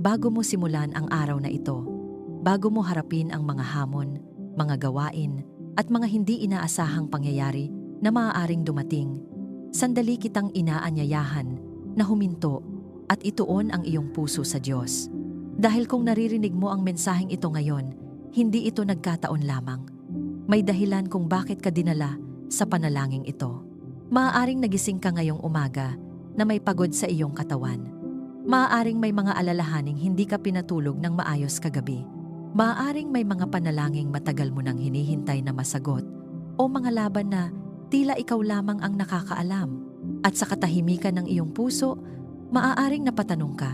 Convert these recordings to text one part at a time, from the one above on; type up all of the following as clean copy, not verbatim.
bago mo simulan ang araw na ito, bago mo harapin ang mga hamon, mga gawain, at mga hindi inaasahang pangyayari na maaaring dumating, sandali kitang inaanyayahan na huminto at ituon ang iyong puso sa Diyos. Dahil kung naririnig mo ang mensaheng ito ngayon, hindi ito nagkataon lamang. May dahilan kung bakit ka dinala sa panalangin ito. Maaaring nagising ka ngayong umaga na may pagod sa iyong katawan. Maaaring may mga alalahaning hindi ka pinatulog ng maayos kagabi. Maaaring may mga panalangin matagal mo nang hinihintay na masagot o mga laban na tila ikaw lamang ang nakakaalam. At sa katahimikan ng iyong puso, maaaring napatanong ka,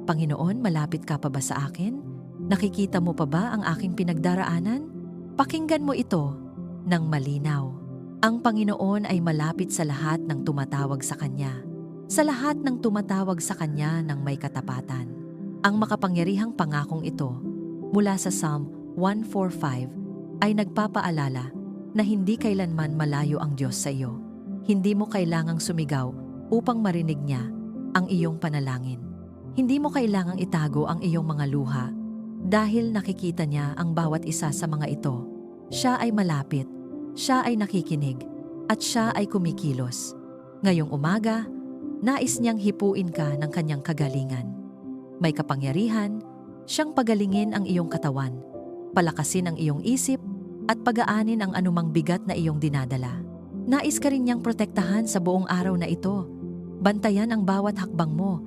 Panginoon, malapit ka pa ba sa akin? Nakikita mo pa ba ang aking pinagdaraanan? Pakinggan mo ito ng malinaw. Ang Panginoon ay malapit sa lahat ng tumatawag sa Kanya. Sa lahat ng tumatawag sa Kanya ng may katapatan. Ang makapangyarihang pangakong ito mula sa Psalm 145 ay nagpapaalala na hindi kailanman malayo ang Diyos sa iyo. Hindi mo kailangang sumigaw upang marinig niya ang iyong panalangin. Hindi mo kailangang itago ang iyong mga luha dahil nakikita niya ang bawat isa sa mga ito. Siya ay malapit, siya ay nakikinig, at siya ay kumikilos. Ngayong umaga, nais niyang hipuin ka ng kanyang kagalingan. May kapangyarihan, siyang pagalingin ang iyong katawan, palakasin ang iyong isip, at pagaanin ang anumang bigat na iyong dinadala. Nais ka rin niyang protektahan sa buong araw na ito. Bantayan ang bawat hakbang mo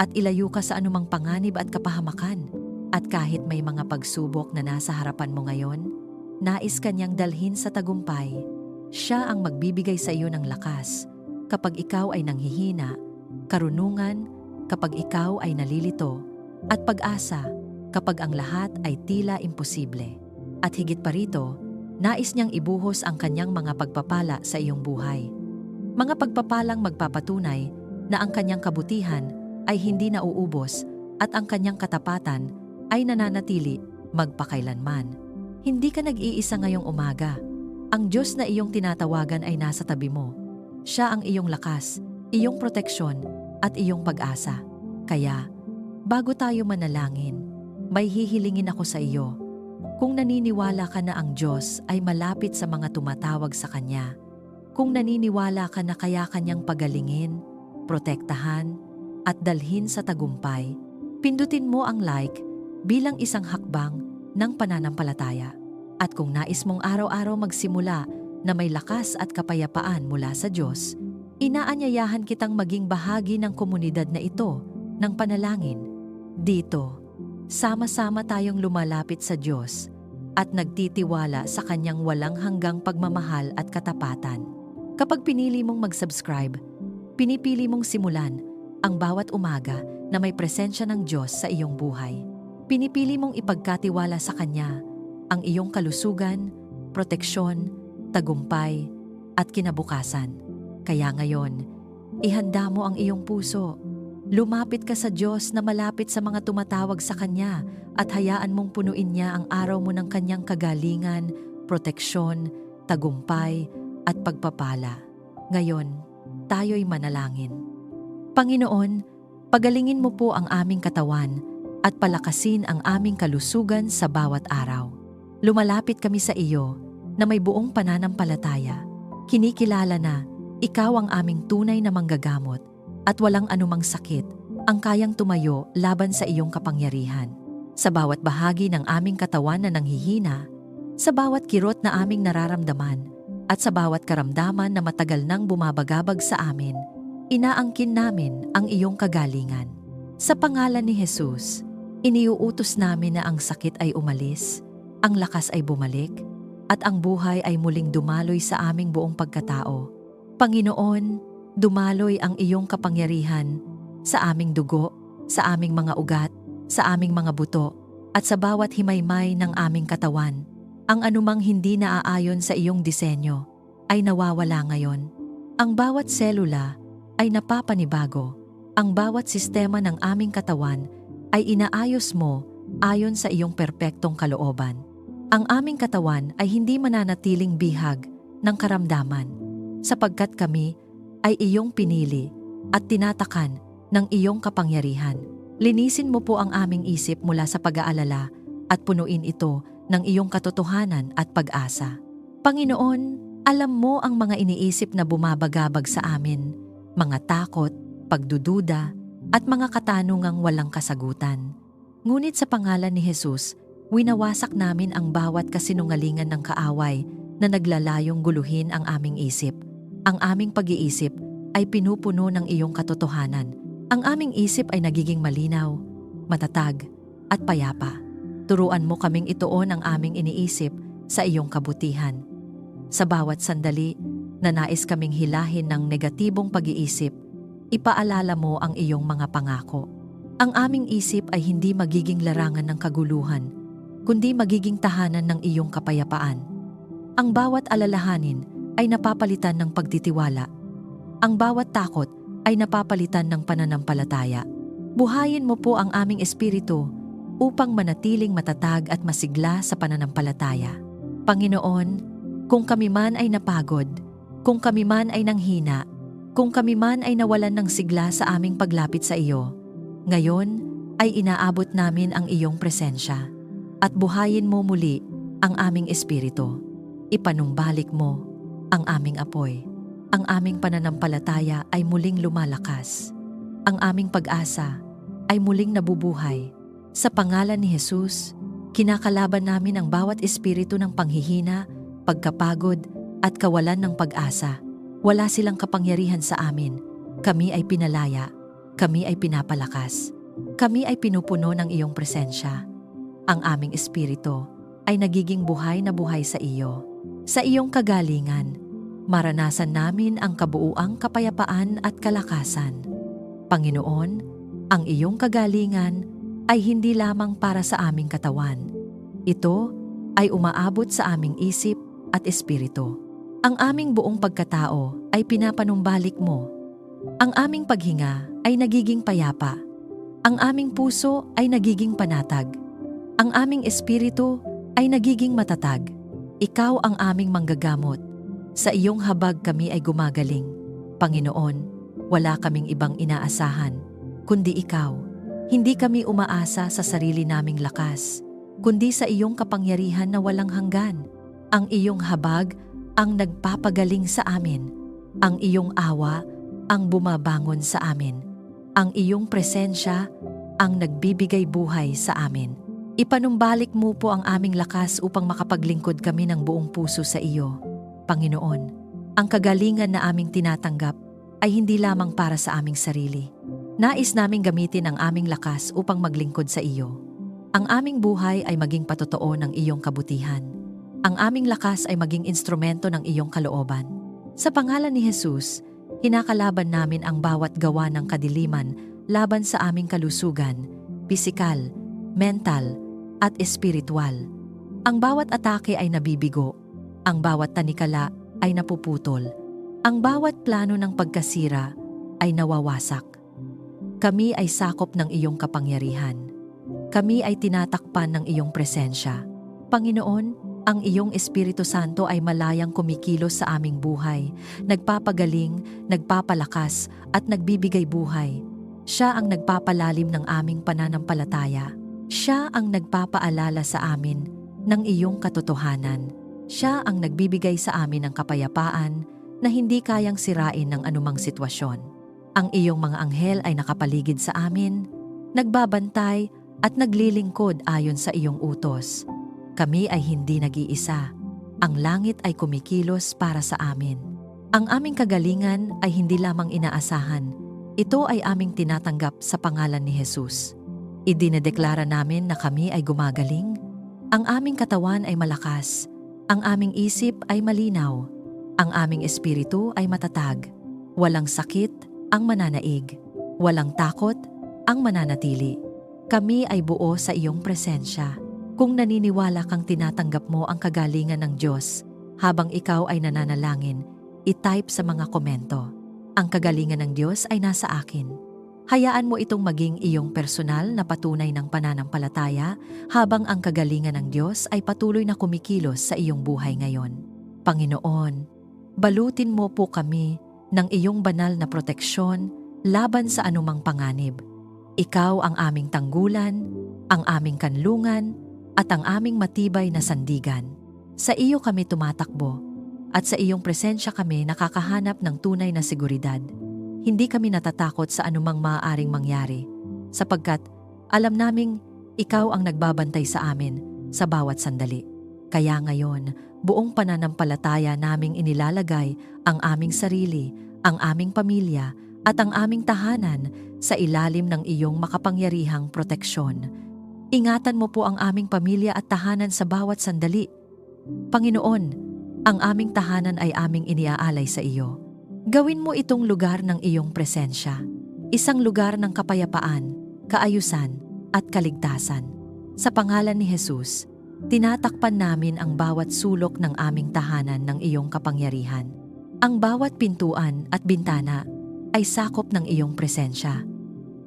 at ilayo ka sa anumang panganib at kapahamakan. At kahit may mga pagsubok na nasa harapan mo ngayon, nais ka niyang dalhin sa tagumpay. Siya ang magbibigay sa iyo ng lakas kapag ikaw ay nanghihina, karunungan kapag ikaw ay nalilito, at pag-asa kapag ang lahat ay tila imposible. At higit pa rito, nais niyang ibuhos ang kanyang mga pagpapala sa iyong buhay. Mga pagpapalang magpapatunay na ang kanyang kabutihan ay hindi nauubos at ang kanyang katapatan ay nananatili magpakailanman. Hindi ka nag-iisa ngayong umaga. Ang Diyos na iyong tinatawagan ay nasa tabi mo. Siya ang iyong lakas, iyong proteksyon, at iyong pag-asa. Kaya, bago tayo manalangin, may hihilingin ako sa iyo. Kung naniniwala ka na ang Diyos ay malapit sa mga tumatawag sa Kanya, kung naniniwala ka na kaya Kanyang pagalingin, protektahan, at dalhin sa tagumpay, pindutin mo ang like bilang isang hakbang ng pananampalataya. At kung nais mong araw-araw magsimula na may lakas at kapayapaan mula sa Diyos, inaanyayahan kitang maging bahagi ng komunidad na ito ng panalangin. Dito, sama-sama tayong lumalapit sa Diyos at nagtitiwala sa Kanyang walang hanggang pagmamahal at katapatan. Kapag pinili mong mag-subscribe, pinipili mong simulan ang bawat umaga na may presensya ng Diyos sa iyong buhay. Pinipili mong ipagkatiwala sa Kanya ang iyong kalusugan, proteksyon, tagumpay, at kinabukasan. Kaya ngayon, ihanda mo ang iyong puso. Lumapit ka sa Diyos na malapit sa mga tumatawag sa Kanya at hayaan mong punuin niya ang araw mo ng Kanyang kagalingan, proteksyon, tagumpay, at pagpapala. Ngayon, tayo'y manalangin. Panginoon, pagalingin mo po ang aming katawan at palakasin ang aming kalusugan sa bawat araw. Lumalapit kami sa iyo na may buong pananampalataya. Kinikilala na ikaw ang aming tunay na manggagamot at walang anumang sakit ang kayang tumayo laban sa iyong kapangyarihan. Sa bawat bahagi ng aming katawan na nanghihina, sa bawat kirot na aming nararamdaman, at sa bawat karamdaman na matagal nang bumabagabag sa amin, inaangkin namin ang iyong kagalingan. Sa pangalan ni Jesus, iniuutos namin na ang sakit ay umalis, ang lakas ay bumalik, at ang buhay ay muling dumaloy sa aming buong pagkatao. Panginoon, dumaloy ang iyong kapangyarihan sa aming dugo, sa aming mga ugat, sa aming mga buto, at sa bawat himaymay ng aming katawan. Ang anumang hindi naaayon sa iyong disenyo ay nawawala ngayon. Ang bawat selula ay napapanibago. Ang bawat sistema ng aming katawan ay inaayos mo ayon sa iyong perpektong kalooban. Ang aming katawan ay hindi mananatiling bihag ng karamdaman, sapagkat kami ay iyong pinili at tinatakan ng iyong kapangyarihan. Linisin mo po ang aming isip mula sa pag-aalala at punuin ito ng iyong katotohanan at pag-asa. Panginoon, alam mo ang mga iniisip na bumabagabag sa amin, mga takot, pagdududa, at mga katanungang walang kasagutan. Ngunit sa pangalan ni Jesus, winawasak namin ang bawat kasinungalingan ng kaaway na naglalayong guluhin ang aming isip. Ang aming pag-iisip ay pinupuno ng iyong katotohanan. Ang aming isip ay nagiging malinaw, matatag, at payapa. Turuan mo kaming ituon ang aming iniisip sa iyong kabutihan. Sa bawat sandali na nais kaming hilahin ng negatibong pag-iisip, ipaalala mo ang iyong mga pangako. Ang aming isip ay hindi magiging larangan ng kaguluhan, kundi magiging tahanan ng iyong kapayapaan. Ang bawat alalahanin ay napapalitan ng pagtitiwala. Ang bawat takot ay napapalitan ng pananampalataya. Buhayin mo po ang aming espiritu upang manatiling matatag at masigla sa pananampalataya. Panginoon, kung kami man ay napagod, kung kami man ay nanghina, kung kami man ay nawalan ng sigla sa aming paglapit sa iyo, ngayon ay inaabot namin ang iyong presensya at buhayin mo muli ang aming espiritu. Ipanumbalik mo ang aming apoy. Ang aming pananampalataya ay muling lumalakas. Ang aming pag-asa ay muling nabubuhay. Sa pangalan ni Jesus, kinakalaban namin ang bawat espiritu ng panghihina, pagkapagod at kawalan ng pag-asa. Wala silang kapangyarihan sa amin. Kami ay pinalaya. Kami ay pinapalakas. Kami ay pinupuno ng iyong presensya. Ang aming espiritu ay nagiging buhay na buhay sa iyo. Sa iyong kagalingan, maranasan namin ang kabuuang kapayapaan at kalakasan. Panginoon, ang iyong kagalingan ay hindi lamang para sa aming katawan. Ito ay umaabot sa aming isip at espiritu. Ang aming buong pagkatao ay pinapanumbalik mo. Ang aming paghinga ay nagiging payapa. Ang aming puso ay nagiging panatag. Ang aming espiritu ay nagiging matatag. Ikaw ang aming manggagamot. Sa iyong habag kami ay gumagaling. Panginoon, wala kaming ibang inaasahan, kundi ikaw. Hindi kami umaasa sa sarili naming lakas, kundi sa iyong kapangyarihan na walang hanggan. Ang iyong habag ang nagpapagaling sa amin. Ang iyong awa ang bumabangon sa amin. Ang iyong presensya ang nagbibigay buhay sa amin. Ipanumbalik mo po ang aming lakas upang makapaglingkod kami ng buong puso sa iyo. Panginoon, ang kagalingan na aming tinatanggap ay hindi lamang para sa aming sarili. Nais naming gamitin ang aming lakas upang maglingkod sa iyo. Ang aming buhay ay maging patotoo ng iyong kabutihan. Ang aming lakas ay maging instrumento ng iyong kalooban. Sa pangalan ni Jesus, kinakalaban namin ang bawat gawa ng kadiliman laban sa aming kalusugan, pisikal, mental, at espiritual. Ang bawat atake ay nabibigo. Ang bawat tanikala ay napuputol. Ang bawat plano ng pagkasira ay nawawasak. Kami ay sakop ng iyong kapangyarihan. Kami ay tinatakpan ng iyong presensya. Panginoon, ang iyong Espiritu Santo ay malayang kumikilos sa aming buhay, nagpapagaling, nagpapalakas, at nagbibigay buhay. Siya ang nagpapalalim ng aming pananampalataya. Siya ang nagpapaalala sa amin ng iyong katotohanan. Siya ang nagbibigay sa amin ng kapayapaan na hindi kayang sirain ng anumang sitwasyon. Ang iyong mga anghel ay nakapaligid sa amin, nagbabantay at naglilingkod ayon sa iyong utos. Kami ay hindi nag-iisa. Ang langit ay kumikilos para sa amin. Ang aming kagalingan ay hindi lamang inaasahan. Ito ay aming tinatanggap sa pangalan ni Jesus. Idinedeklara namin na kami ay gumagaling. Ang aming katawan ay malakas. Ang aming isip ay malinaw. Ang aming espiritu ay matatag. Walang sakit ang mananaig. Walang takot ang mananatili. Kami ay buo sa iyong presensya. Kung naniniwala kang tinatanggap mo ang kagalingan ng Diyos habang ikaw ay nananalangin, i-type sa mga komento. Ang kagalingan ng Diyos ay nasa akin. Hayaan mo itong maging iyong personal na patunay ng pananampalataya habang ang kagalingan ng Diyos ay patuloy na kumikilos sa iyong buhay ngayon. Panginoon, balutin mo po kami ng iyong banal na proteksyon laban sa anumang panganib. Ikaw ang aming tanggulan, ang aming kanlungan, at ang aming matibay na sandigan. Sa iyo kami tumatakbo, at sa iyong presensya kami nakakahanap ng tunay na seguridad. Hindi kami natatakot sa anumang maaaring mangyari, sapagkat alam naming ikaw ang nagbabantay sa amin sa bawat sandali. Kaya ngayon, buong pananampalataya naming inilalagay ang aming sarili, ang aming pamilya, at ang aming tahanan sa ilalim ng iyong makapangyarihang proteksyon. Ingatan mo po ang aming pamilya at tahanan sa bawat sandali. Panginoon, ang aming tahanan ay aming iniaalay sa iyo. Gawin mo itong lugar ng iyong presensya, isang lugar ng kapayapaan, kaayusan, at kaligtasan. Sa pangalan ni Jesus, tinatakpan namin ang bawat sulok ng aming tahanan ng iyong kapangyarihan. Ang bawat pintuan at bintana ay sakop ng iyong presensya.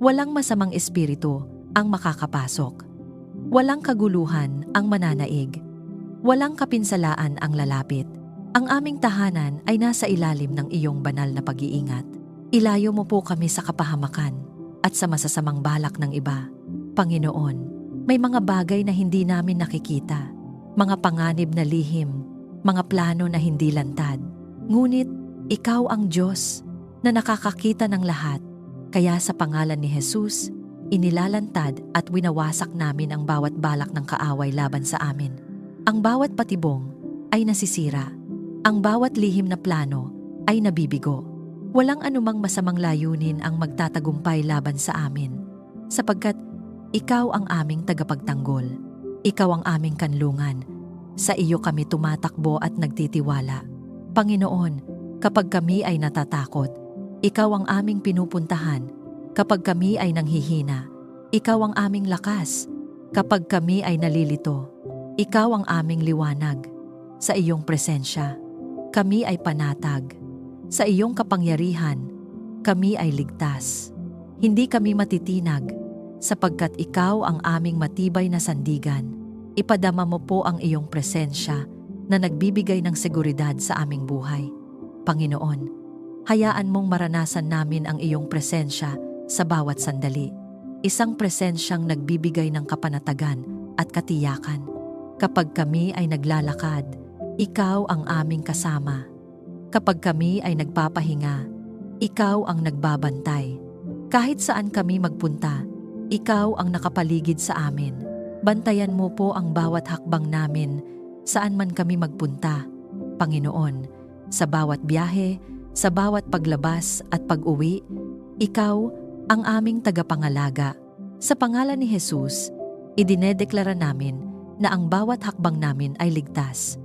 Walang masamang espiritu ang makakapasok. Walang kaguluhan ang mananaig. Walang kapinsalaan ang lalapit. Ang aming tahanan ay nasa ilalim ng iyong banal na pag-iingat. Ilayo mo po kami sa kapahamakan at sa masasamang balak ng iba. Panginoon, may mga bagay na hindi namin nakikita, mga panganib na lihim, mga plano na hindi lantad. Ngunit, ikaw ang Diyos na nakakakita ng lahat. Kaya sa pangalan ni Jesus, inilalantad at winawasak namin ang bawat balak ng kaaway laban sa amin. Ang bawat patibong ay nasisira. Ang bawat lihim na plano ay nabibigo. Walang anumang masamang layunin ang magtatagumpay laban sa amin, sapagkat ikaw ang aming tagapagtanggol. Ikaw ang aming kanlungan. Sa iyo kami tumatakbo at nagtitiwala. Panginoon, kapag kami ay natatakot, ikaw ang aming pinupuntahan. Kapag kami ay nanghihina, ikaw ang aming lakas. Kapag kami ay nalilito, ikaw ang aming liwanag. Sa iyong presensya, kami ay panatag. Sa iyong kapangyarihan, kami ay ligtas. Hindi kami matitinag, sapagkat ikaw ang aming matibay na sandigan. Ipadama mo po ang iyong presensya na nagbibigay ng seguridad sa aming buhay. Panginoon, hayaan mong maranasan namin ang iyong presensya sa bawat sandali. Isang presensyang nagbibigay ng kapanatagan at katiyakan. Kapag kami ay naglalakad, ikaw ang aming kasama. Kapag kami ay nagpapahinga, ikaw ang nagbabantay. Kahit saan kami magpunta, ikaw ang nakapaligid sa amin. Bantayan mo po ang bawat hakbang namin saan man kami magpunta. Panginoon, sa bawat biyahe, sa bawat paglabas at pag-uwi, ikaw ang aming tagapangalaga. Sa pangalan ni Jesus, idinedeklara namin na ang bawat hakbang namin ay ligtas.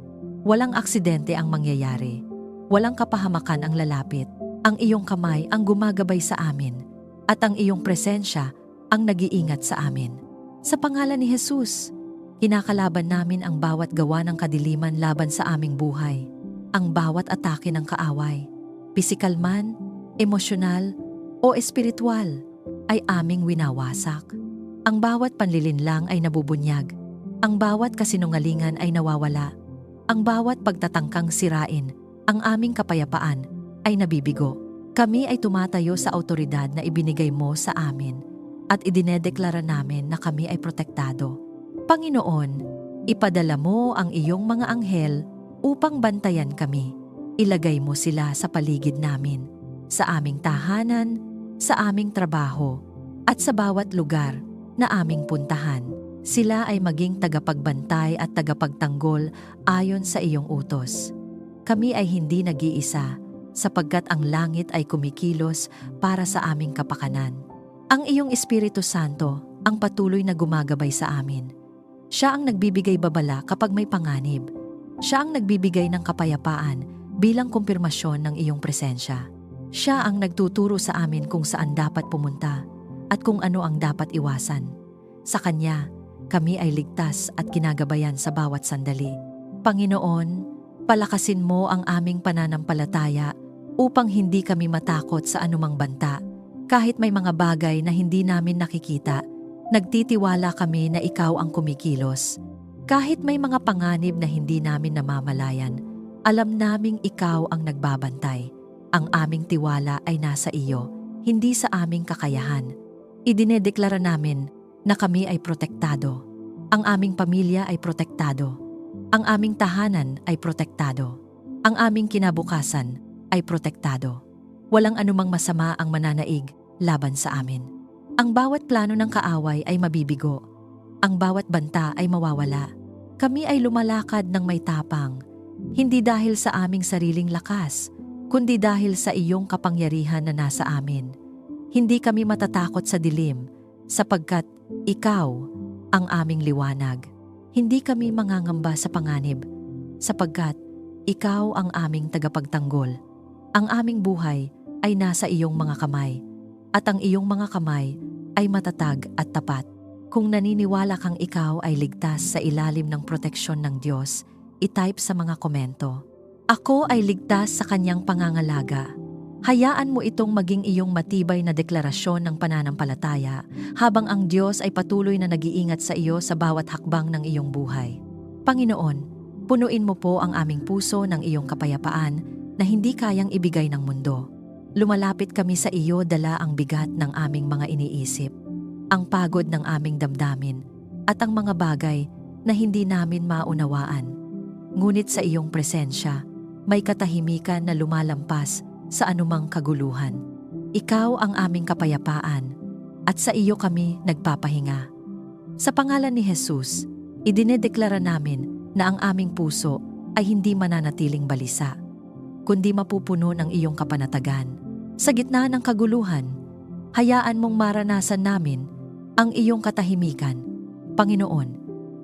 Walang aksidente ang mangyayari. Walang kapahamakan ang lalapit. Ang iyong kamay ang gumagabay sa amin at ang iyong presensya ang nag-iingat sa amin. Sa pangalan ni Jesus, kinakalaban namin ang bawat gawa ng kadiliman laban sa aming buhay. Ang bawat atake ng kaaway, pisikal man, emosyonal o espiritual, ay aming winawasak. Ang bawat panlilinlang ay nabubunyag. Ang bawat kasinungalingan ay nawawala. Ang bawat pagtatangkang sirain ang aming kapayapaan ay nabibigo. Kami ay tumatayo sa autoridad na ibinigay mo sa amin at idinedeklara namin na kami ay protektado. Panginoon, ipadala mo ang iyong mga anghel upang bantayan kami. Ilagay mo sila sa paligid namin, sa aming tahanan, sa aming trabaho, at sa bawat lugar na aming puntahan. Sila ay maging tagapagbantay at tagapagtanggol ayon sa iyong utos. Kami ay hindi nag-iisa sapagkat ang langit ay kumikilos para sa aming kapakanan. Ang iyong Espiritu Santo ang patuloy na gumagabay sa amin. Siya ang nagbibigay babala kapag may panganib. Siya ang nagbibigay ng kapayapaan bilang kumpirmasyon ng iyong presensya. Siya ang nagtuturo sa amin kung saan dapat pumunta at kung ano ang dapat iwasan. Sa Kanya, kami ay ligtas at kinagabayan sa bawat sandali. Panginoon, palakasin mo ang aming pananampalataya upang hindi kami matakot sa anumang banta. Kahit may mga bagay na hindi namin nakikita, nagtitiwala kami na ikaw ang kumikilos. Kahit may mga panganib na hindi namin namamalayan, alam naming ikaw ang nagbabantay. Ang aming tiwala ay nasa iyo, hindi sa aming kakayahan. Idinedeklara namin na kami ay protektado. Ang aming pamilya ay protektado. Ang aming tahanan ay protektado. Ang aming kinabukasan ay protektado. Walang anumang masama ang mananaig laban sa amin. Ang bawat plano ng kaaway ay mabibigo. Ang bawat banta ay mawawala. Kami ay lumalakad ng may tapang, hindi dahil sa aming sariling lakas, kundi dahil sa iyong kapangyarihan na nasa amin. Hindi kami matatakot sa dilim, sapagkat ikaw ang aming liwanag. Hindi kami mangangamba sa panganib, sapagkat ikaw ang aming tagapagtanggol. Ang aming buhay ay nasa iyong mga kamay, at ang iyong mga kamay ay matatag at tapat. Kung naniniwala kang ikaw ay ligtas sa ilalim ng proteksyon ng Diyos, i-type sa mga komento. Ako ay ligtas sa kanyang pangangalaga. Hayaan mo itong maging iyong matibay na deklarasyon ng pananampalataya habang ang Diyos ay patuloy na nag-iingat sa iyo sa bawat hakbang ng iyong buhay. Panginoon, punuin mo po ang aming puso ng iyong kapayapaan na hindi kayang ibigay ng mundo. Lumalapit kami sa iyo dala ang bigat ng aming mga iniisip, ang pagod ng aming damdamin, at ang mga bagay na hindi namin maunawaan. Ngunit sa iyong presensya, may katahimikan na lumalampas sa anumang kaguluhan. Ikaw ang aming kapayapaan, at sa iyo kami nagpapahinga. Sa pangalan ni Jesus, idinedeklara namin na ang aming puso ay hindi mananatiling balisa, kundi mapupuno ng iyong kapanatagan. Sa gitna ng kaguluhan, hayaan mong maranasan namin ang iyong katahimikan. Panginoon,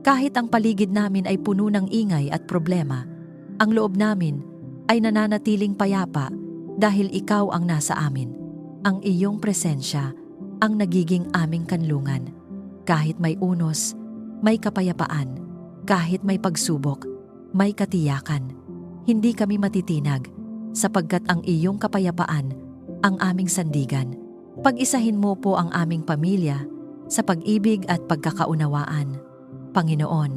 kahit ang paligid namin ay puno ng ingay at problema, ang loob namin ay nananatiling payapa dahil ikaw ang nasa amin. Ang iyong presensya ang nagiging aming kanlungan. Kahit may unos, may kapayapaan. Kahit may pagsubok, may katiyakan. Hindi kami matitinag sapagkat ang iyong kapayapaan ang aming sandigan. Pag-isahin mo po ang aming pamilya sa pag-ibig at pagkakaunawaan. Panginoon,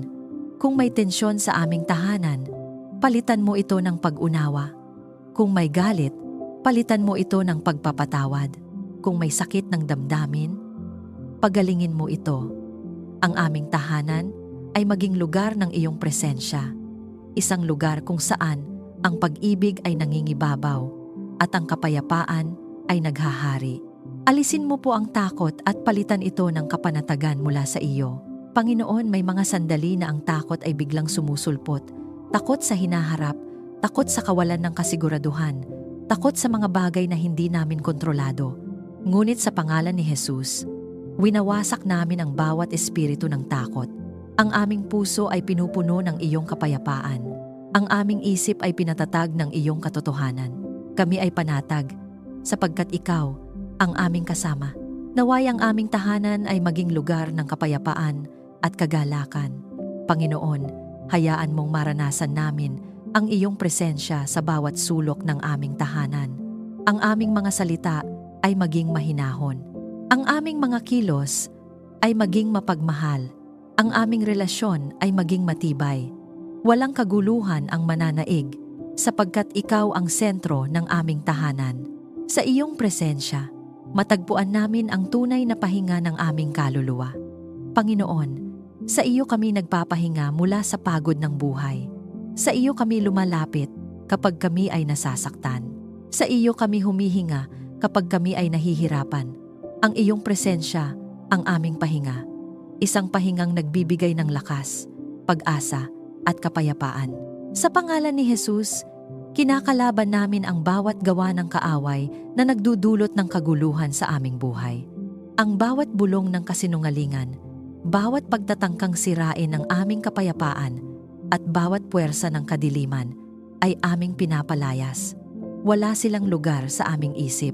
kung may tensyon sa aming tahanan, palitan mo ito ng pag-unawa. Kung may galit, palitan mo ito ng pagpapatawad. Kung may sakit ng damdamin, pagalingin mo ito. Ang aming tahanan ay maging lugar ng iyong presensya. Isang lugar kung saan ang pag-ibig ay nangingibabaw at ang kapayapaan ay naghahari. Alisin mo po ang takot at palitan ito ng kapanatagan mula sa iyo. Panginoon, may mga sandali na ang takot ay biglang sumusulpot. Takot sa hinaharap, takot sa kawalan ng kasiguraduhan, takot sa mga bagay na hindi namin kontrolado. Ngunit sa pangalan ni Jesus, winawasak namin ang bawat espiritu ng takot. Ang aming puso ay pinupuno ng iyong kapayapaan. Ang aming isip ay pinatatag ng iyong katotohanan. Kami ay panatag, sapagkat ikaw ang aming kasama. Naway ang aming tahanan ay maging lugar ng kapayapaan at kagalakan. Panginoon, hayaan mong maranasan namin ang iyong presensya sa bawat sulok ng aming tahanan. Ang aming mga salita ay maging mahinahon. Ang aming mga kilos ay maging mapagmahal. Ang aming relasyon ay maging matibay. Walang kaguluhan ang mananaig, sapagkat ikaw ang sentro ng aming tahanan. Sa iyong presensya, matagpuan namin ang tunay na pahinga ng aming kaluluwa. Panginoon, sa iyo kami nagpapahinga mula sa pagod ng buhay. Sa iyo kami lumalapit kapag kami ay nasasaktan. Sa iyo kami humihinga kapag kami ay nahihirapan. Ang iyong presensya ang aming pahinga. Isang pahingang nagbibigay ng lakas, pag-asa at kapayapaan. Sa pangalan ni Jesus, kinakalaban namin ang bawat gawa ng kaaway na nagdudulot ng kaguluhan sa aming buhay. Ang bawat bulong ng kasinungalingan, bawat pagtatangkang sirain ng aming kapayapaan, at bawat puwersa ng kadiliman ay aming pinapalayas. Wala silang lugar sa aming isip,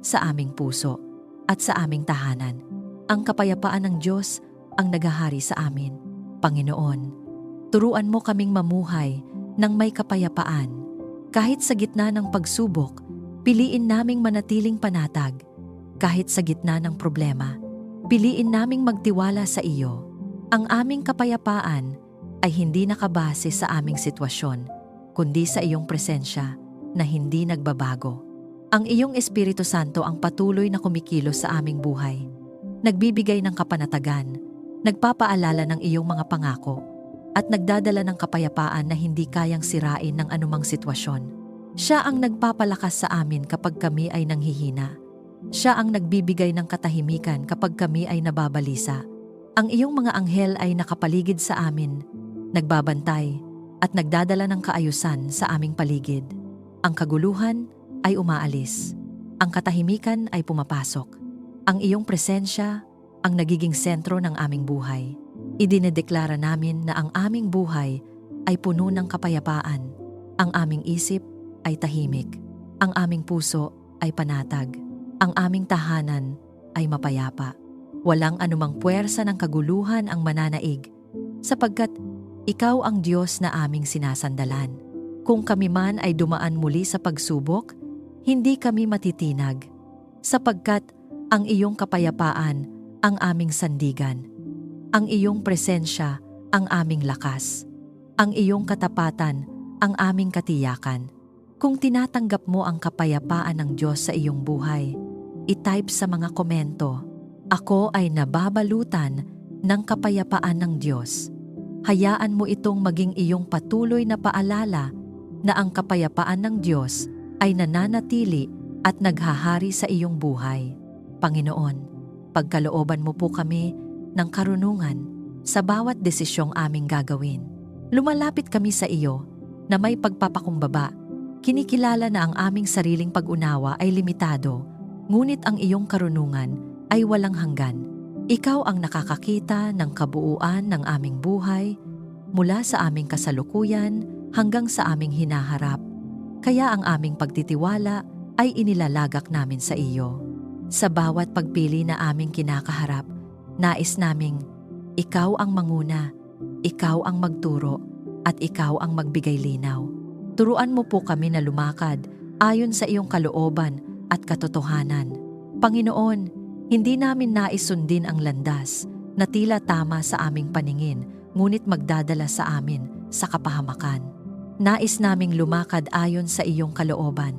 sa aming puso, at sa aming tahanan. Ang kapayapaan ng Diyos ang naghahari sa amin. Panginoon, turuan mo kaming mamuhay ng may kapayapaan. Kahit sa gitna ng pagsubok, piliin naming manatiling panatag. Kahit sa gitna ng problema, piliin naming magtiwala sa iyo. Ang aming kapayapaan ay hindi nakabase sa aming sitwasyon, kundi sa iyong presensya na hindi nagbabago. Ang iyong Espiritu Santo ang patuloy na kumikilos sa aming buhay. nagbibigay ng kapanatagan, nagpapaalala ng iyong mga pangako, at nagdadala ng kapayapaan na hindi kayang sirain ng anumang sitwasyon. Siya ang nagpapalakas sa amin kapag kami ay nanghihina. Siya ang nagbibigay ng katahimikan kapag kami ay nababalisa. Ang iyong mga anghel ay nakapaligid sa amin, nagbabantay, at nagdadala ng kaayusan sa aming paligid. Ang kaguluhan ay umaalis. Ang katahimikan ay pumapasok. Ang iyong presensya ang nagiging sentro ng aming buhay. Idinedeklara namin na ang aming buhay ay puno ng kapayapaan. Ang aming isip ay tahimik. Ang aming puso ay panatag. Ang aming tahanan ay mapayapa. Walang anumang puwersa ng kaguluhan ang mananaig, sapagkat ikaw ang Diyos na aming sinasandalan. Kung kami man ay dumaan muli sa pagsubok, hindi kami matitinag, sapagkat ang iyong kapayapaan ang aming sandigan. Ang iyong presensya ang aming lakas. Ang iyong katapatan ang aming katiyakan. Kung tinatanggap mo ang kapayapaan ng Diyos sa iyong buhay, i-type sa mga komento, "Ako ay nababalutan ng kapayapaan ng Diyos." Hayaan mo itong maging iyong patuloy na paalala na ang kapayapaan ng Diyos ay nananatili at naghahari sa iyong buhay. Panginoon, pagkalooban mo po kami ng karunungan sa bawat desisyong aming gagawin. Lumalapit kami sa iyo na may pagpapakumbaba. Kinikilala na ang aming sariling pag-unawa ay limitado, ngunit ang iyong karunungan ay walang hanggan. Ikaw ang nakakakita ng kabuuan ng aming buhay, mula sa aming kasalukuyan hanggang sa aming hinaharap. Kaya ang aming pagtitiwala ay inilalagak namin sa iyo. Sa bawat pagpili na aming kinakaharap, nais naming ikaw ang manguna, ikaw ang magturo, at ikaw ang magbigay linaw. Turuan mo po kami na lumakad ayon sa iyong kalooban at katotohanan. Panginoon, hindi namin nais sundin ang landas na tila tama sa aming paningin, ngunit magdadala sa amin sa kapahamakan. Nais naming lumakad ayon sa iyong kalooban,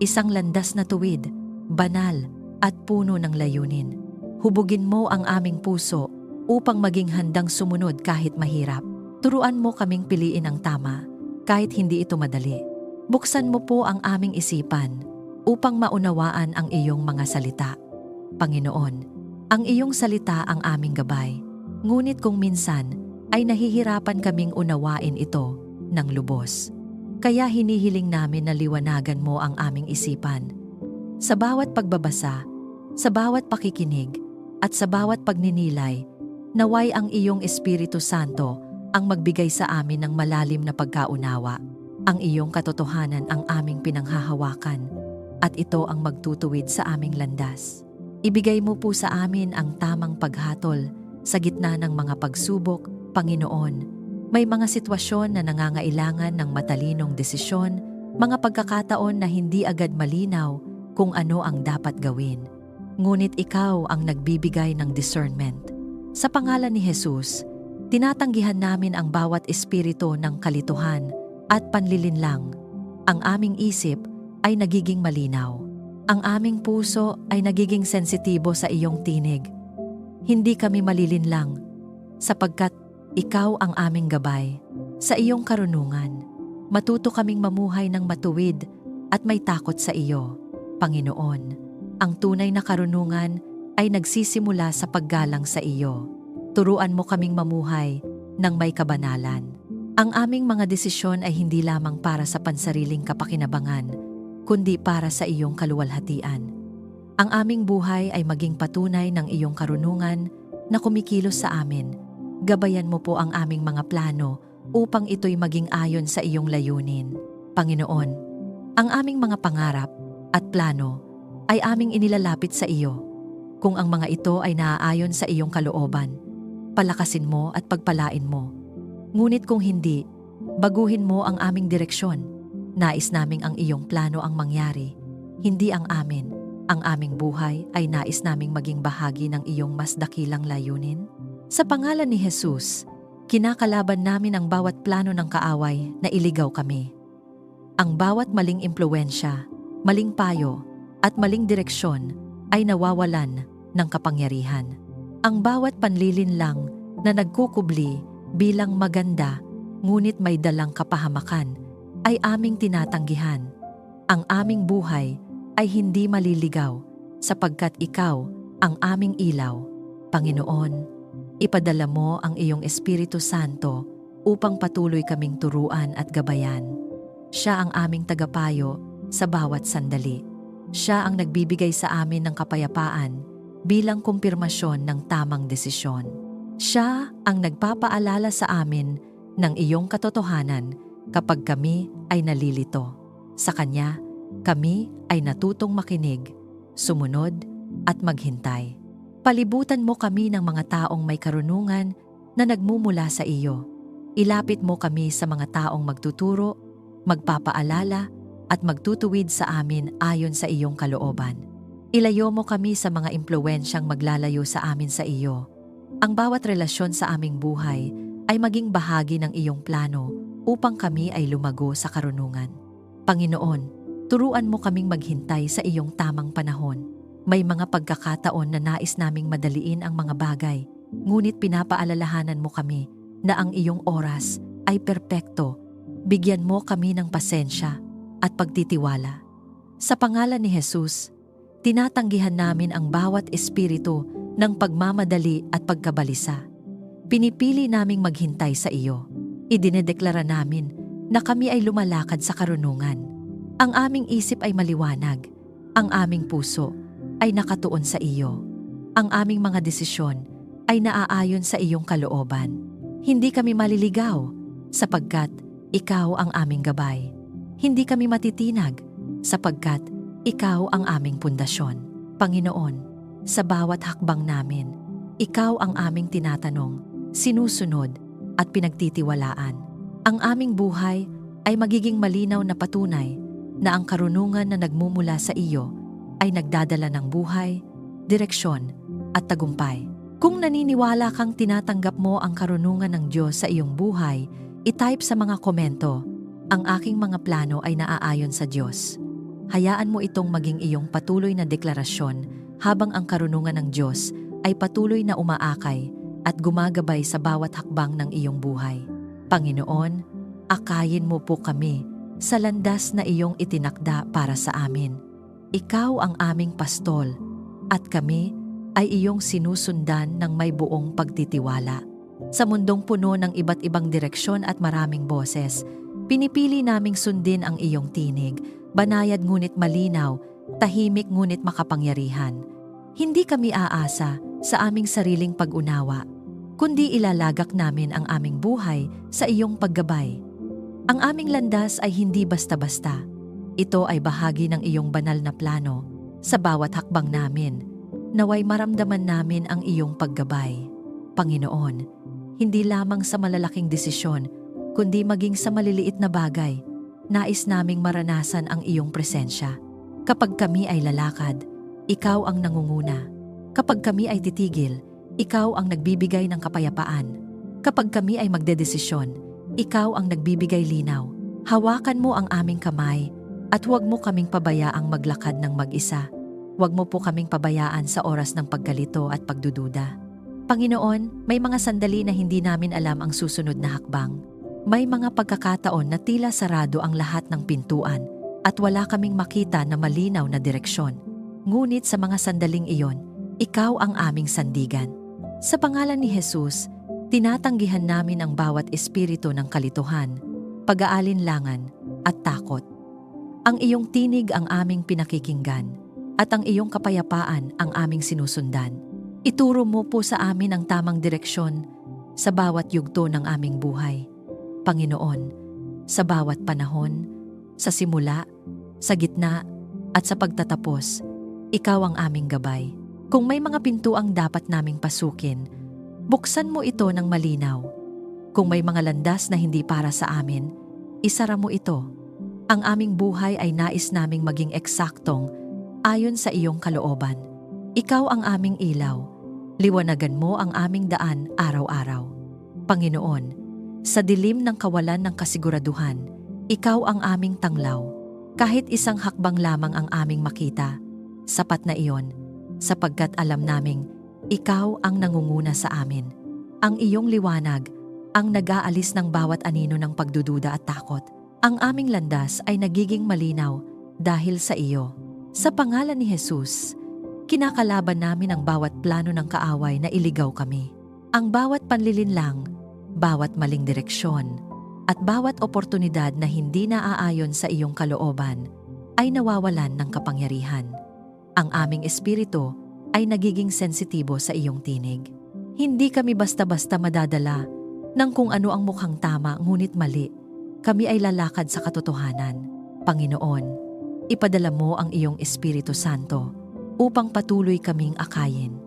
isang landas na tuwid, banal, at puno ng layunin. Hubugin mo ang aming puso upang maging handang sumunod kahit mahirap. Turuan mo kaming piliin ang tama, kahit hindi ito madali. Buksan mo po ang aming isipan upang maunawaan ang iyong mga salita. Panginoon, ang iyong salita ang aming gabay, ngunit kung minsan ay nahihirapan kaming unawain ito ng lubos. Kaya hinihiling namin na liwanagan mo ang aming isipan. Sa bawat pagbabasa, sa bawat pakikinig, at sa bawat pagninilay, naway ang iyong Espiritu Santo ang magbigay sa amin ng malalim na pagkaunawa. Ang iyong katotohanan ang aming pinanghahawakan, at ito ang magtutuwid sa aming landas. Ibigay mo po sa amin ang tamang paghatol sa gitna ng mga pagsubok, Panginoon. May mga sitwasyon na nangangailangan ng matalinong desisyon, mga pagkakataon na hindi agad malinaw kung ano ang dapat gawin. Ngunit ikaw ang nagbibigay ng discernment. Sa pangalan ni Jesus, tinatanggihan namin ang bawat espiritu ng kalituhan at panlilinlang. Ang aming isip ay nagiging malinaw. Ang aming puso ay nagiging sensitibo sa iyong tinig. Hindi kami malilinlang, sapagkat ikaw ang aming gabay. Sa iyong karunungan, matuto kaming mamuhay ng matuwid at may takot sa iyo, Panginoon. Ang tunay na karunungan ay nagsisimula sa paggalang sa iyo. Turuan mo kaming mamuhay ng may kabanalan. Ang aming mga desisyon ay hindi lamang para sa pansariling kapakinabangan, kundi para sa iyong kaluwalhatian. Ang aming buhay ay maging patunay ng iyong karunungan na kumikilos sa amin. Gabayan mo po ang aming mga plano upang ito'y maging ayon sa iyong layunin. Panginoon, ang aming mga pangarap at plano ay aming inilalapit sa iyo. Kung ang mga ito ay naaayon sa iyong kalooban, palakasin mo at pagpalain mo. Ngunit kung hindi, baguhin mo ang aming direksyon. Nais naming ang iyong plano ang mangyari, hindi ang amin. Ang aming buhay ay nais naming maging bahagi ng iyong mas dakilang layunin. Sa pangalan ni Jesus, kinakalaban namin ang bawat plano ng kaaway na iligaw kami. Ang bawat maling impluwensya, maling payo, at maling direksyon ay nawawalan ng kapangyarihan. Ang bawat panlilinlang na nagkukubli bilang maganda ngunit may dalang kapahamakan ay aming tinatanggihan. Ang aming buhay ay hindi maliligaw sapagkat ikaw ang aming ilaw. Panginoon, ipadala mo ang iyong Espiritu Santo upang patuloy kaming turuan at gabayan. Siya ang aming tagapayo sa bawat sandali. Siya ang nagbibigay sa amin ng kapayapaan bilang kumpirmasyon ng tamang desisyon. Siya ang nagpapaalala sa amin ng iyong katotohanan kapag kami ay nalilito. Sa Kanya, kami ay natutong makinig, sumunod at maghintay. Palibutan mo kami ng mga taong may karunungan na nagmumula sa iyo. Ilapit mo kami sa mga taong magtuturo, magpapaalala at magtutuwid sa amin ayon sa iyong kalooban. Ilayo mo kami sa mga impluwensyang maglalayo sa amin sa iyo. Ang bawat relasyon sa aming buhay ay maging bahagi ng iyong plano upang kami ay lumago sa karunungan. Panginoon, turuan mo kaming maghintay sa iyong tamang panahon. May mga pagkakataon na nais naming madaliin ang mga bagay, ngunit pinapaalalahanan mo kami na ang iyong oras ay perpekto. Bigyan mo kami ng pasensya at pagtitiwala. Sa pangalan ni Jesus, tinatanggihan namin ang bawat espiritu ng pagmamadali at pagkabalisa. Pinipili naming maghintay sa iyo. Idinedeklara namin na kami ay lumalakad sa karunungan. Ang aming isip ay maliwanag. Ang aming puso ay nakatuon sa iyo. Ang aming mga desisyon ay naaayon sa iyong kalooban. Hindi kami maliligaw sapagkat ikaw ang aming gabay. Hindi kami matitinag sapagkat ikaw ang aming pundasyon. Panginoon, sa bawat hakbang namin, ikaw ang aming tinatanong, sinusunod at pinagtitiwalaan. Ang aming buhay ay magiging malinaw na patunay na ang karunungan na nagmumula sa iyo ay nagdadala ng buhay, direksyon at tagumpay. Kung naniniwala kang tinatanggap mo ang karunungan ng Diyos sa iyong buhay, i-type sa mga komento, ang aking mga plano ay naaayon sa Diyos. Hayaan mo itong maging iyong patuloy na deklarasyon habang ang karunungan ng Diyos ay patuloy na umaakay at gumagabay sa bawat hakbang ng iyong buhay. Panginoon, akayin mo po kami sa landas na iyong itinakda para sa amin. Ikaw ang aming pastol at kami ay iyong sinusundan ng may buong pagtitiwala. Sa mundong puno ng iba't ibang direksyon at maraming boses, pinipili naming sundin ang iyong tinig, banayad ngunit malinaw, tahimik ngunit makapangyarihan. Hindi kami aasa sa aming sariling pag-unawa, kundi ilalagak namin ang aming buhay sa iyong paggabay. Ang aming landas ay hindi basta-basta. Ito ay bahagi ng iyong banal na plano. Sa bawat hakbang namin, naway maramdaman namin ang iyong paggabay. Panginoon, hindi lamang sa malalaking desisyon, kundi maging sa maliliit na bagay, nais naming maranasan ang iyong presensya. Kapag kami ay lalakad, ikaw ang nangunguna. Kapag kami ay titigil, ikaw ang nagbibigay ng kapayapaan. Kapag kami ay magdedesisyon, ikaw ang nagbibigay linaw. Hawakan mo ang aming kamay at huwag mo kaming pabayaang maglakad ng mag-isa. Huwag mo po kaming pabayaan sa oras ng pagkalito at pagdududa. Panginoon, may mga sandali na hindi namin alam ang susunod na hakbang. May mga pagkakataon na tila sarado ang lahat ng pintuan at wala kaming makita na malinaw na direksyon. Ngunit sa mga sandaling iyon, ikaw ang aming sandigan. Sa pangalan ni Jesus, tinatanggihan namin ang bawat espiritu ng kalituhan, pag-aalinlangan at takot. Ang iyong tinig ang aming pinakikinggan at ang iyong kapayapaan ang aming sinusundan. Ituro mo po sa amin ang tamang direksyon sa bawat yugto ng aming buhay. Panginoon, sa bawat panahon, sa simula, sa gitna, at sa pagtatapos, ikaw ang aming gabay. Kung may mga pintuang dapat naming pasukin, buksan mo ito ng malinaw. Kung may mga landas na hindi para sa amin, isara mo ito. Ang aming buhay ay nais naming maging eksaktong ayon sa iyong kalooban. Ikaw ang aming ilaw. Liwanagan mo ang aming daan araw-araw. Panginoon, sa dilim ng kawalan ng kasiguraduhan, ikaw ang aming tanglaw. Kahit isang hakbang lamang ang aming makita, sapat na iyon, sapagkat alam naming Ikaw ang nangunguna sa amin. Ang iyong liwanag ang nag-aalis ng bawat anino ng pagdududa at takot. Ang aming landas ay nagiging malinaw dahil sa iyo. Sa pangalan ni Jesus, kinakalaban namin ang bawat plano ng kaaway na iligaw kami. Ang bawat panlilinlang, bawat maling direksyon, at bawat oportunidad na hindi naaayon sa iyong kalooban ay nawawalan ng kapangyarihan. Ang aming espiritu ay nagiging sensitibo sa iyong tinig. Hindi kami basta-basta madadala ng kung ano ang mukhang tama ngunit mali. Kami ay lalakad sa katotohanan. Panginoon, ipadala mo ang iyong Espiritu Santo upang patuloy kaming akayin.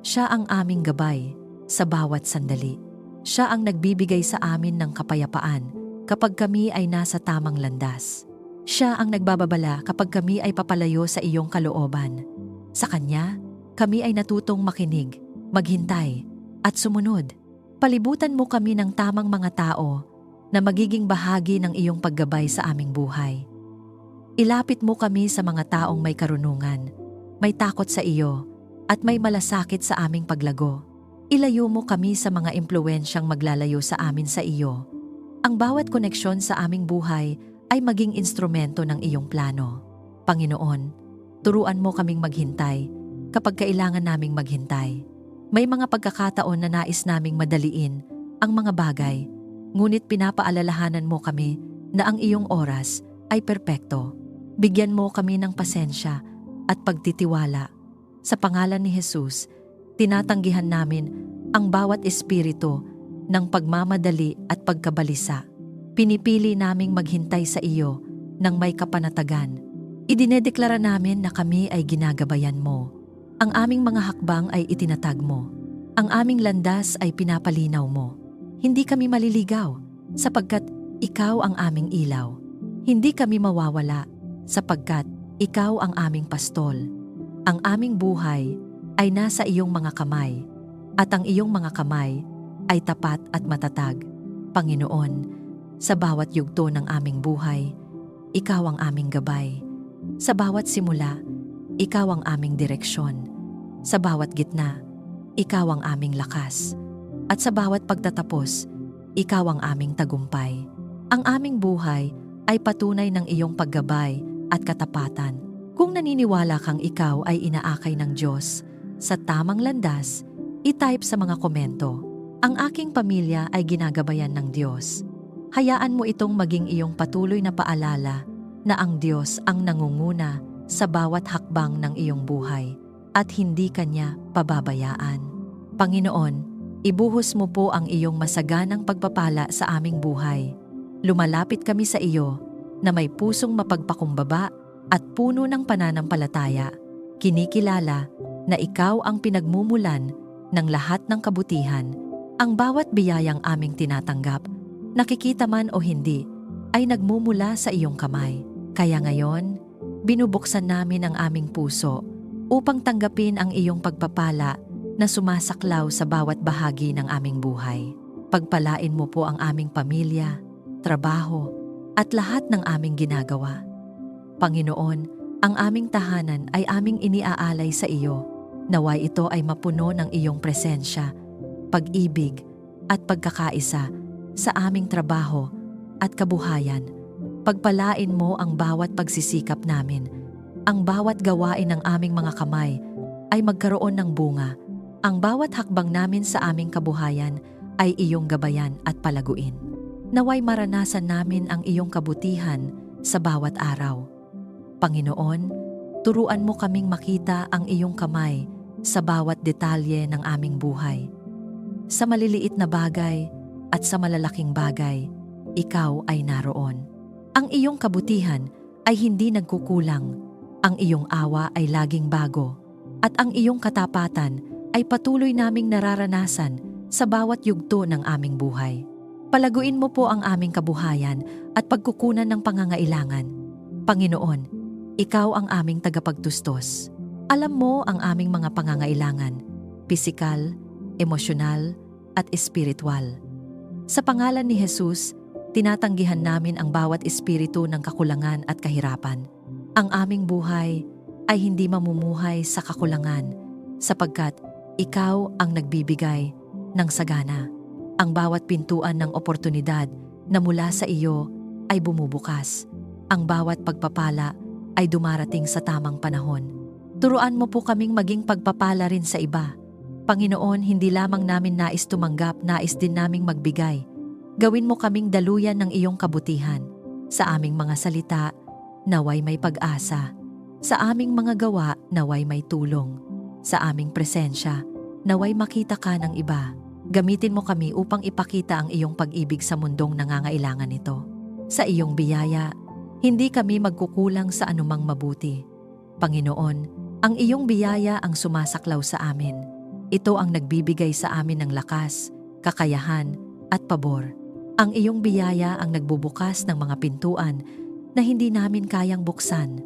Siya ang aming gabay sa bawat sandali. Siya ang nagbibigay sa amin ng kapayapaan kapag kami ay nasa tamang landas. Siya ang nagbababala kapag kami ay papalayo sa iyong kalooban. Sa Kanya, kami ay natutong makinig, maghintay, at sumunod. Palibutan mo kami ng tamang mga tao na magiging bahagi ng iyong paggabay sa aming buhay. Ilapit mo kami sa mga taong may karunungan, may takot sa iyo, at may malasakit sa aming paglago. Ilayo mo kami sa mga impluwensyang maglalayo sa amin sa iyo. Ang bawat koneksyon sa aming buhay ay maging instrumento ng iyong plano. Panginoon, turuan mo kaming maghintay kapag kailangan naming maghintay. May mga pagkakataon na nais naming madaliin ang mga bagay, ngunit pinapaalalahanan mo kami na ang iyong oras ay perpekto. Bigyan mo kami ng pasensya at pagtitiwala. Sa pangalan ni Jesus, tinatanggihan namin ang bawat espiritu ng pagmamadali at pagkabalisa. Pinipili naming maghintay sa iyo ng may kapanatagan. Idinedeklara namin na kami ay ginagabayan mo. Ang aming mga hakbang ay itinatag mo. Ang aming landas ay pinapalinaw mo. Hindi kami maliligaw sapagkat ikaw ang aming ilaw. Hindi kami mawawala sapagkat ikaw ang aming pastol. Ang aming buhay ay nasa iyong mga kamay at ang iyong mga kamay ay tapat at matatag. Panginoon, sa bawat yugto ng aming buhay, ikaw ang aming gabay. Sa bawat simula, ikaw ang aming direksyon. Sa bawat gitna, ikaw ang aming lakas. At sa bawat pagtatapos, ikaw ang aming tagumpay. Ang aming buhay ay patunay ng iyong paggabay at katapatan. Kung naniniwala kang ikaw ay inaakay ng Diyos sa tamang landas, i-type sa mga komento, ang aking pamilya ay ginagabayan ng Diyos. Hayaan mo itong maging iyong patuloy na paalala na ang Diyos ang nangunguna sa bawat hakbang ng iyong buhay at hindi Kanya pababayaan. Panginoon, ibuhos mo po ang iyong masaganang pagpapala sa aming buhay. Lumalapit kami sa iyo na may pusong mapagpakumbaba at puno ng pananampalataya. Kinikilala na ikaw ang pinagmumulan ng lahat ng kabutihan. Ang bawat biyayang aming tinatanggap, nakikita man o hindi, ay nagmumula sa iyong kamay. Kaya ngayon, binubuksan namin ang aming puso upang tanggapin ang iyong pagpapala na sumasaklaw sa bawat bahagi ng aming buhay. Pagpalain mo po ang aming pamilya, trabaho, at lahat ng aming ginagawa. Panginoon, ang aming tahanan ay aming iniaalay sa iyo. Naway ito ay mapuno ng iyong presensya, pag-ibig, at pagkakaisa sa aming trabaho at kabuhayan. Pagpalain mo ang bawat pagsisikap namin. Ang bawat gawain ng aming mga kamay ay magkaroon ng bunga. Ang bawat hakbang namin sa aming kabuhayan ay iyong gabayan at palaguin. Naway maranasan namin ang iyong kabutihan sa bawat araw. Panginoon, turuan mo kaming makita ang iyong kamay sa bawat detalye ng aming buhay. Sa maliliit na bagay at sa malalaking bagay, ikaw ay naroon. Ang iyong kabutihan ay hindi nagkukulang, ang iyong awa ay laging bago, at ang iyong katapatan ay patuloy naming nararanasan sa bawat yugto ng aming buhay. Palaguin mo po ang aming kabuhayan at pagkukunan ng pangangailangan. Panginoon, ikaw ang aming tagapagtustos. Alam mo ang aming mga pangangailangan, pisikal, emosyonal, at espiritual. Sa pangalan ni Jesus, tinatanggihan namin ang bawat espiritu ng kakulangan at kahirapan. Ang aming buhay ay hindi mamumuhay sa kakulangan, sapagkat Ikaw ang nagbibigay ng sagana. Ang bawat pintuan ng oportunidad na mula sa iyo ay bumubukas. Ang bawat pagpapala ay dumarating sa tamang panahon. Turuan mo po kaming maging pagpapala rin sa iba. Panginoon, hindi lamang namin nais tumanggap, nais din naming magbigay. Gawin mo kaming daluyan ng iyong kabutihan. Sa aming mga salita, naway may pag-asa. Sa aming mga gawa, naway may tulong. Sa aming presensya, naway makita ka ng iba. Gamitin mo kami upang ipakita ang iyong pag-ibig sa mundong nangangailangan nito. Sa iyong biyaya, hindi kami magkukulang sa anumang mabuti. Panginoon, ang iyong biyaya ang sumasaklaw sa amin. Ito ang nagbibigay sa amin ng lakas, kakayahan, at pabor. Ang iyong biyaya ang nagbubukas ng mga pintuan na hindi namin kayang buksan.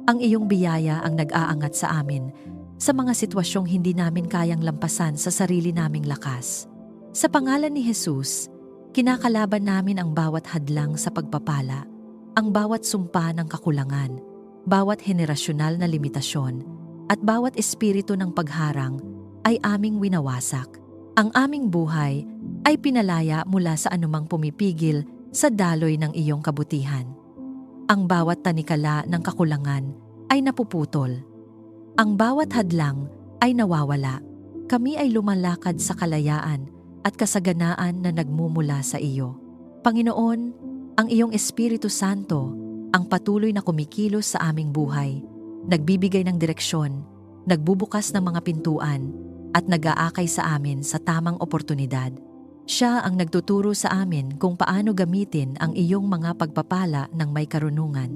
Ang iyong biyaya ang nag-aangat sa amin sa mga sitwasyong hindi namin kayang lampasan sa sarili naming lakas. Sa pangalan ni Jesus, kinakalaban namin ang bawat hadlang sa pagpapala, ang bawat sumpa ng kakulangan, bawat henerasyonal na limitasyon, at bawat espiritu ng pagharang ay aming winawasak. Ang aming buhay ay pinalaya mula sa anumang pumipigil sa daloy ng iyong kabutihan. Ang bawat tanikala ng kakulangan ay napuputol. Ang bawat hadlang ay nawawala. Kami ay lumalakad sa kalayaan at kasaganaan na nagmumula sa iyo. Panginoon, ang iyong Espiritu Santo ang patuloy na kumikilos sa aming buhay, nagbibigay ng direksyon, nagbubukas ng mga pintuan, at nag-aakay sa amin sa tamang oportunidad. Siya ang nagtuturo sa amin kung paano gamitin ang iyong mga pagpapala ng may karunungan.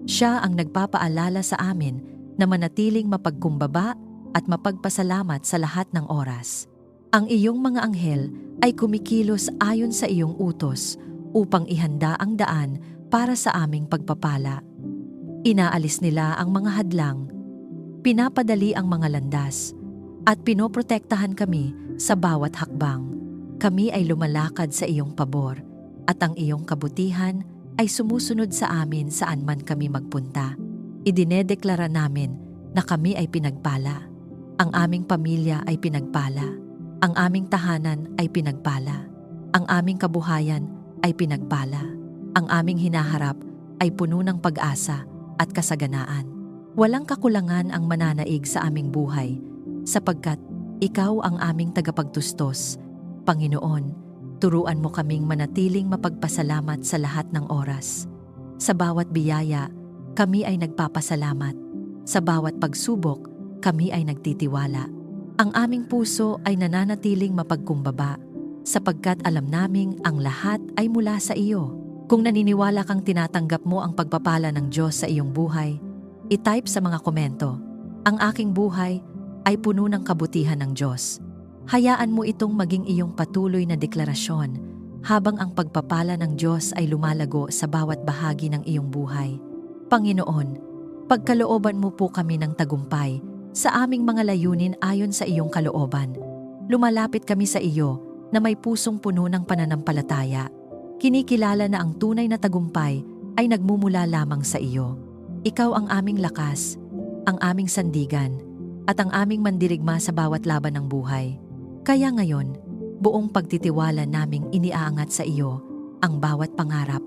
Siya ang nagpapaalala sa amin na manatiling mapagkumbaba at mapagpasalamat sa lahat ng oras. Ang iyong mga anghel ay kumikilos ayon sa iyong utos upang ihanda ang daan para sa aming pagpapala. Inaalis nila ang mga hadlang, pinapadali ang mga landas, at pinoprotektahan kami sa bawat hakbang. Kami ay lumalakad sa iyong pabor, at ang iyong kabutihan ay sumusunod sa amin saan man kami magpunta. Idinedeklara namin na kami ay pinagpala. Ang aming pamilya ay pinagpala. Ang aming tahanan ay pinagpala. Ang aming kabuhayan ay pinagpala. Ang aming hinaharap ay puno ng pag-asa at kasaganaan. Walang kakulangan ang mananaig sa aming buhay, sapagkat ikaw ang aming tagapagtustos. Panginoon, turuan mo kaming manatiling mapagpasalamat sa lahat ng oras. Sa bawat biyaya, kami ay nagpapasalamat. Sa bawat pagsubok, kami ay nagtitiwala. Ang aming puso ay nananatiling mapagkumbaba, sapagkat alam naming ang lahat ay mula sa iyo. Kung naniniwala kang tinatanggap mo ang pagpapala ng Diyos sa iyong buhay, i-type sa mga komento, "Ang aking buhay ay puno ng kabutihan ng Diyos." Hayaan mo itong maging iyong patuloy na deklarasyon habang ang pagpapala ng Diyos ay lumalago sa bawat bahagi ng iyong buhay. Panginoon, pagkalooban mo po kami ng tagumpay sa aming mga layunin ayon sa iyong kalooban. Lumalapit kami sa iyo na may pusong puno ng pananampalataya. Kinikilala na ang tunay na tagumpay ay nagmumula lamang sa iyo. Ikaw ang aming lakas, ang aming sandigan, at ang aming mandirigma sa bawat laban ng buhay. Kaya ngayon, buong pagtitiwala naming iniaangat sa iyo ang bawat pangarap,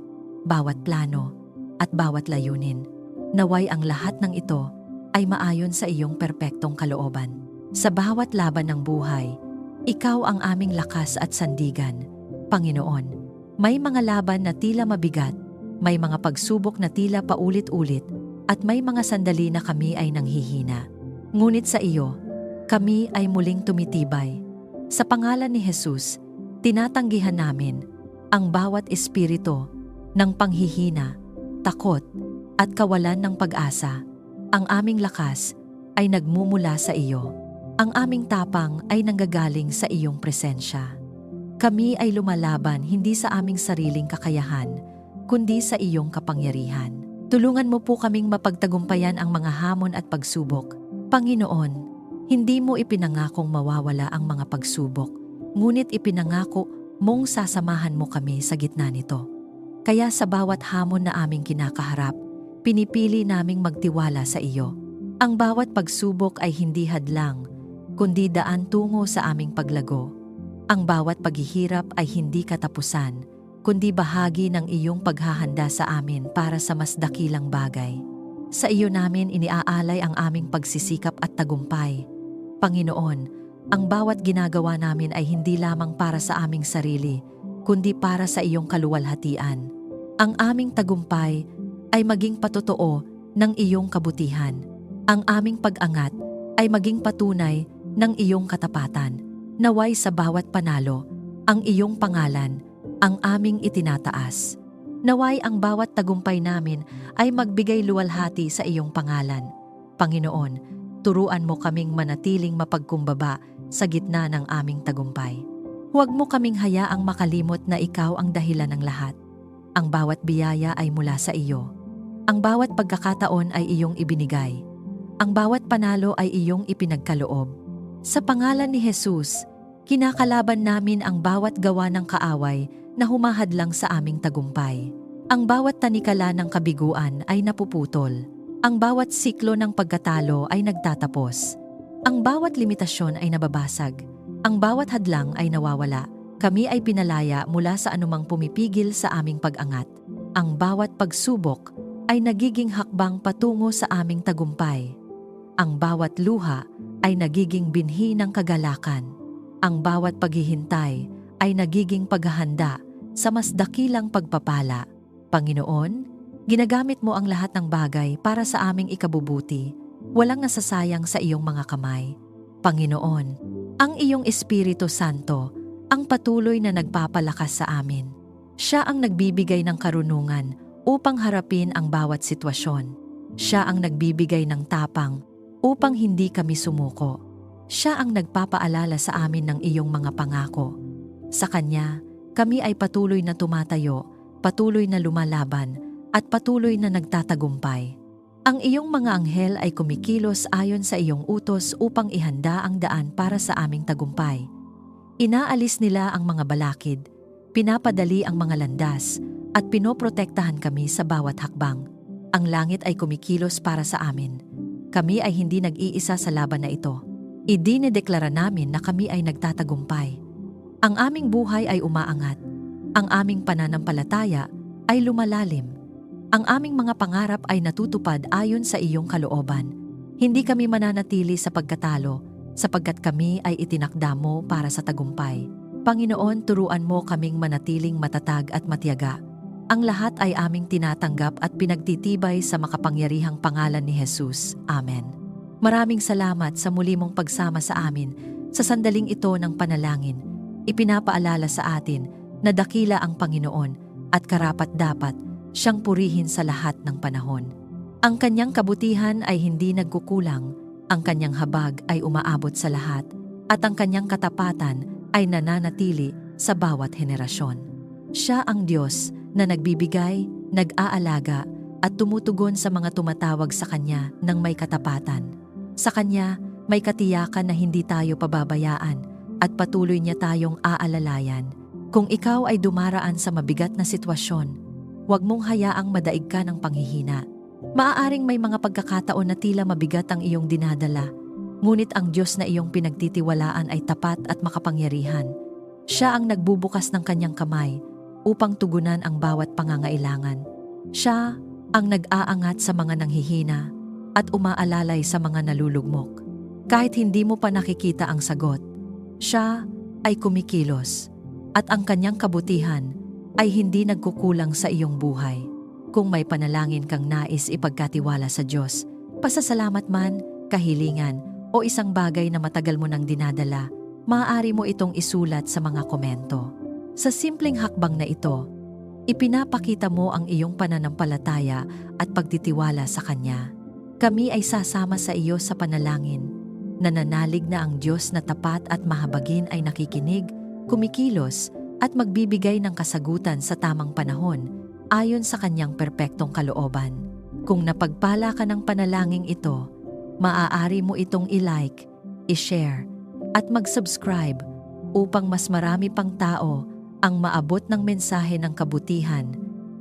bawat plano, at bawat layunin. Naway ang lahat ng ito ay maayon sa iyong perpektong kalooban. Sa bawat laban ng buhay, ikaw ang aming lakas at sandigan. Panginoon, may mga laban na tila mabigat, may mga pagsubok na tila paulit-ulit, at may mga sandali na kami ay nanghihina. Ngunit sa iyo, kami ay muling tumitibay. Sa pangalan ni Jesus, tinatanggihan namin ang bawat espiritu ng panghihina, takot, at kawalan ng pag-asa. Ang aming lakas ay nagmumula sa iyo. Ang aming tapang ay nanggagaling sa iyong presensya. Kami ay lumalaban hindi sa aming sariling kakayahan, kundi sa iyong kapangyarihan. Tulungan mo po kaming mapagtagumpayan ang mga hamon at pagsubok. Panginoon, hindi mo ipinangakong mawawala ang mga pagsubok, ngunit ipinangako mong sasamahan mo kami sa gitna nito. Kaya sa bawat hamon na aming kinakaharap, pinipili naming magtiwala sa iyo. Ang bawat pagsubok ay hindi hadlang, kundi daan tungo sa aming paglago. Ang bawat paghihirap ay hindi katapusan, kundi bahagi ng iyong paghahanda sa amin para sa mas dakilang bagay. Sa iyo namin iniaalay ang aming pagsisikap at tagumpay. Panginoon, ang bawat ginagawa namin ay hindi lamang para sa aming sarili, kundi para sa iyong kaluwalhatian. Ang aming tagumpay ay maging patotoo ng iyong kabutihan. Ang aming pag-angat ay maging patunay ng iyong katapatan. Naway sa bawat panalo, ang iyong pangalan ang aming itinataas. Naway ang bawat tagumpay namin ay magbigay luwalhati sa iyong pangalan. Panginoon, turuan mo kaming manatiling mapagkumbaba sa gitna ng aming tagumpay. Huwag mo kaming hayaang makalimot na ikaw ang dahilan ng lahat. Ang bawat biyaya ay mula sa iyo. Ang bawat pagkakataon ay iyong ibinigay. Ang bawat panalo ay iyong ipinagkaloob. Sa pangalan ni Jesus, kinakalaban namin ang bawat gawa ng kaaway na humahadlang sa aming tagumpay. Ang bawat tanikala ng kabiguan ay napuputol. Ang bawat siklo ng pagkatalo ay nagtatapos. Ang bawat limitasyon ay nababasag. Ang bawat hadlang ay nawawala. Kami ay pinalaya mula sa anumang pumipigil sa aming pag-angat. Ang bawat pagsubok ay nagiging hakbang patungo sa aming tagumpay. Ang bawat luha ay nagiging binhi ng kagalakan. Ang bawat paghihintay ay nagiging paghahanda sa mas dakilang pagpapala. Panginoon, ginagamit mo ang lahat ng bagay para sa aming ikabubuti. Walang nasasayang sa iyong mga kamay. Panginoon, ang iyong Espiritu Santo ang patuloy na nagpapalakas sa amin. Siya ang nagbibigay ng karunungan upang harapin ang bawat sitwasyon. Siya ang nagbibigay ng tapang upang hindi kami sumuko. Siya ang nagpapaalala sa amin ng iyong mga pangako. Sa Kanya, kami ay patuloy na tumatayo, patuloy na lumalaban, at patuloy na nagtatagumpay. Ang iyong mga anghel ay kumikilos ayon sa iyong utos upang ihanda ang daan para sa aming tagumpay. Inaalis nila ang mga balakid, pinapadali ang mga landas, at pinoprotektahan kami sa bawat hakbang. Ang langit ay kumikilos para sa amin. Kami ay hindi nag-iisa sa laban na ito. Idinedeklara namin na kami ay nagtatagumpay. Ang aming buhay ay umaangat. Ang aming pananampalataya ay lumalalim. Ang aming mga pangarap ay natutupad ayon sa iyong kalooban. Hindi kami mananatili sa pagkatalo, sapagkat kami ay itinakda mo para sa tagumpay. Panginoon, turuan mo kaming manatiling matatag at matiyaga. Ang lahat ay aming tinatanggap at pinagtitibay sa makapangyarihang pangalan ni Jesus. Amen. Maraming salamat sa muli mong pagsama sa amin sa sandaling ito ng panalangin. Ipinapaalala sa atin na dakila ang Panginoon at karapat-dapat siyang purihin sa lahat ng panahon. Ang kanyang kabutihan ay hindi nagkukulang, ang kanyang habag ay umaabot sa lahat, at ang kanyang katapatan ay nananatili sa bawat henerasyon. Siya ang Diyos na nagbibigay, nag-aalaga, at tumutugon sa mga tumatawag sa Kanya ng may katapatan. Sa Kanya, may katiyakan na hindi tayo pababayaan at patuloy niya tayong aalalayan. Kung ikaw ay dumaraan sa mabigat na sitwasyon, huwag mong hayaang madaig ka ng panghihina. Maaaring may mga pagkakataon na tila mabigat ang iyong dinadala, ngunit ang Diyos na iyong pinagtitiwalaan ay tapat at makapangyarihan. Siya ang nagbubukas ng kanyang kamay upang tugunan ang bawat pangangailangan. Siya ang nag-aangat sa mga nanghihina at umaalalay sa mga nalulugmok. Kahit hindi mo pa nakikita ang sagot, siya ay kumikilos at ang kanyang kabutihan ay hindi nagkukulang sa iyong buhay. Kung may panalangin kang nais ipagkatiwala sa Diyos, pasasalamat man, kahilingan o isang bagay na matagal mo nang dinadala, maaari mo itong isulat sa mga komento. Sa simpleng hakbang na ito, ipinapakita mo ang iyong pananampalataya at pagtitiwala sa Kanya. Kami ay sasama sa iyo sa panalangin. Nananalig na ang Diyos na tapat at mahabagin ay nakikinig, kumikilos at magbibigay ng kasagutan sa tamang panahon ayon sa Kanyang perpektong kalooban. Kung napagpala ka ng panalangin ito, maaari mo itong i-like, i-share at mag-subscribe upang mas marami pang tao ang maabot ng mensahe ng kabutihan,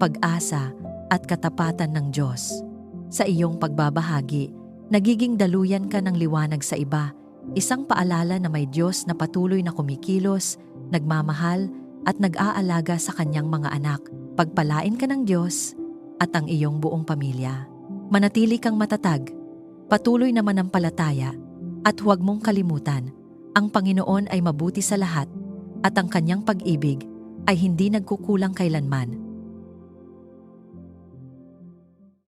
pag-asa at katapatan ng Diyos. Sa iyong pagbabahagi, nagiging daluyan ka ng liwanag sa iba, Isang paalala na may Diyos na patuloy na kumikilos, nagmamahal at nag-aalaga sa kanyang mga anak. Pagpalain ka ng Diyos at ang iyong buong pamilya. Manatili kang matatag, patuloy na manampalataya, at huwag mong kalimutan, ang Panginoon ay mabuti sa lahat at ang kanyang pag-ibig ay hindi nagkukulang kailanman.